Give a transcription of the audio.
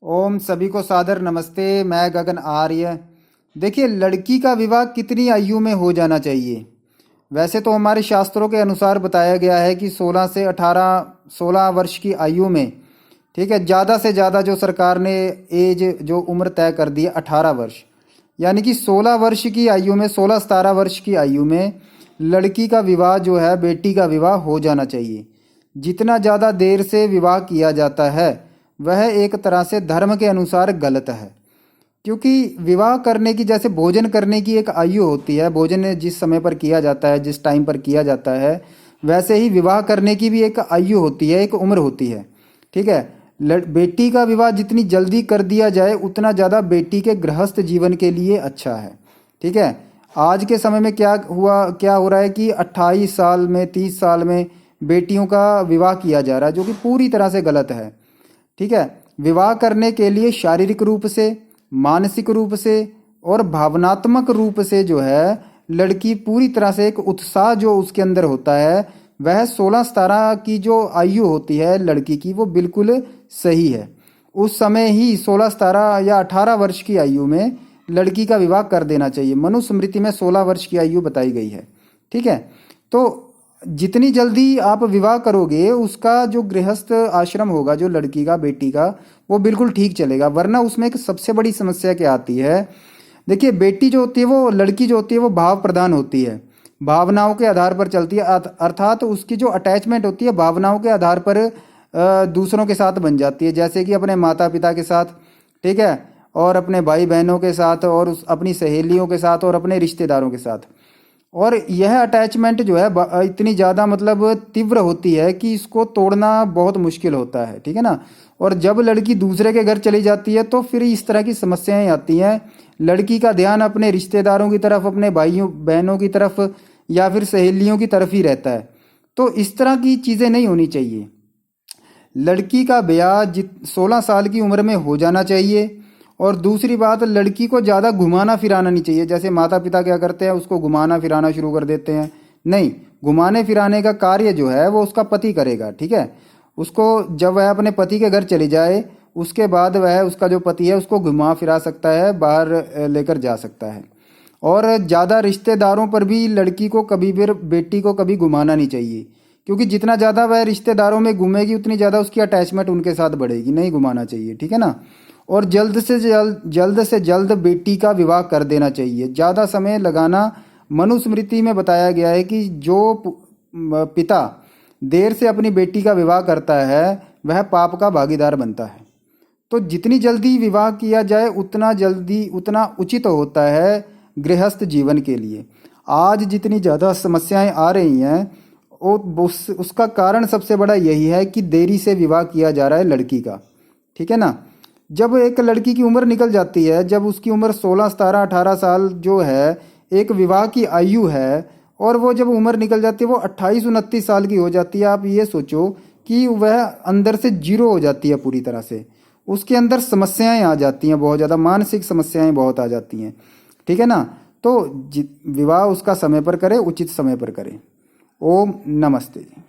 ओम सभी को सादर नमस्ते। मैं गगन आर्य। देखिए, लड़की का विवाह कितनी आयु में हो जाना चाहिए? वैसे तो हमारे शास्त्रों के अनुसार बताया गया है कि 16 से 18 16 वर्ष की आयु में, ठीक है, ज़्यादा से ज़्यादा जो सरकार ने एज जो उम्र तय कर दी है 18 वर्ष, यानी कि 16 वर्ष की आयु में, 16-17 वर्ष की आयु में लड़की का विवाह जो है, बेटी का विवाह हो जाना चाहिए। जितना ज़्यादा देर से विवाह किया जाता है वह एक तरह से धर्म के अनुसार गलत है, क्योंकि विवाह करने की, जैसे भोजन करने की एक आयु होती है, भोजन जिस समय पर किया जाता है, जिस टाइम पर किया जाता है, वैसे ही विवाह करने की भी एक आयु होती है, एक उम्र होती है। ठीक है, बेटी का विवाह जितनी जल्दी कर दिया जाए उतना ज़्यादा बेटी के गृहस्थ जीवन के लिए अच्छा है। ठीक है, आज के समय में क्या हो रहा है कि 28 साल में, 30 साल में बेटियों का विवाह किया जा रहा है, जो कि पूरी तरह से गलत है। ठीक है, विवाह करने के लिए शारीरिक रूप से, मानसिक रूप से और भावनात्मक रूप से जो है लड़की पूरी तरह से, एक उत्साह जो उसके अंदर होता है, वह 16-17 की जो आयु होती है लड़की की, वो बिल्कुल सही है। उस समय ही 16-17 या 18 वर्ष की आयु में लड़की का विवाह कर देना चाहिए। मनुस्मृति में 16 वर्ष की आयु बताई गई है। ठीक है, तो जितनी जल्दी आप विवाह करोगे उसका जो गृहस्थ आश्रम होगा, जो लड़की का, बेटी का, वो बिल्कुल ठीक चलेगा। वरना उसमें एक सबसे बड़ी समस्या क्या आती है? देखिए, बेटी जो होती है, वो लड़की जो होती है, वो भाव प्रधान होती है, भावनाओं के आधार पर चलती है। अर्थात उसकी जो अटैचमेंट होती है भावनाओं के आधार पर दूसरों के साथ बन जाती है, जैसे कि अपने माता पिता के साथ, ठीक है, और अपने भाई बहनों के साथ, और अपनी सहेलियों के साथ, और अपने रिश्तेदारों के साथ। और यह अटैचमेंट जो है इतनी ज़्यादा, मतलब तीव्र होती है कि इसको तोड़ना बहुत मुश्किल होता है। ठीक है ना। और जब लड़की दूसरे के घर चली जाती है तो फिर इस तरह की समस्याएं आती हैं। लड़की का ध्यान अपने रिश्तेदारों की तरफ, अपने भाइयों बहनों की तरफ, या फिर सहेलियों की तरफ ही रहता है। तो इस तरह की चीज़ें नहीं होनी चाहिए। लड़की का ब्याह 16 साल की उम्र में हो जाना चाहिए। और दूसरी बात, लड़की को ज़्यादा घुमाना फिराना नहीं चाहिए। जैसे माता पिता क्या करते हैं, उसको घुमाना फिराना शुरू कर देते हैं। नहीं, घुमाने फिराने का कार्य जो है वो उसका पति करेगा। ठीक है, उसको जब वह अपने पति के घर चली जाए, उसके बाद वह, उसका जो पति है, उसको घुमा फिरा सकता है, बाहर लेकर जा सकता है। और ज़्यादा रिश्तेदारों पर भी लड़की को कभी भी, बेटी को कभी घुमाना नहीं चाहिए, क्योंकि जितना ज़्यादा वह रिश्तेदारों में घूमेगी उतनी ज़्यादा उसकी अटैचमेंट उनके साथ बढ़ेगी। नहीं घुमाना चाहिए। ठीक है ना। और जल्द से जल्द बेटी का विवाह कर देना चाहिए। ज़्यादा समय लगाना, मनुस्मृति में बताया गया है कि जो पिता देर से अपनी बेटी का विवाह करता है वह पाप का भागीदार बनता है। तो जितनी जल्दी विवाह किया जाए उतना उचित होता है गृहस्थ जीवन के लिए। आज जितनी ज़्यादा समस्याएं आ रही हैं उसका कारण सबसे बड़ा यही है कि देरी से विवाह किया जा रहा है लड़की का। ठीक है ना। जब एक लड़की की उम्र निकल जाती है, जब उसकी उम्र 16, 17, 18 साल जो है एक विवाह की आयु है, और वो जब उम्र निकल जाती है वो 28-29 साल की हो जाती है, आप ये सोचो कि वह अंदर से जीरो हो जाती है पूरी तरह से। उसके अंदर समस्याएं आ जाती हैं, बहुत ज़्यादा मानसिक समस्याएं बहुत आ जाती हैं। ठीक है ना। तो विवाह उसका समय पर करे, उचित समय पर करे। ओम नमस्ते जी।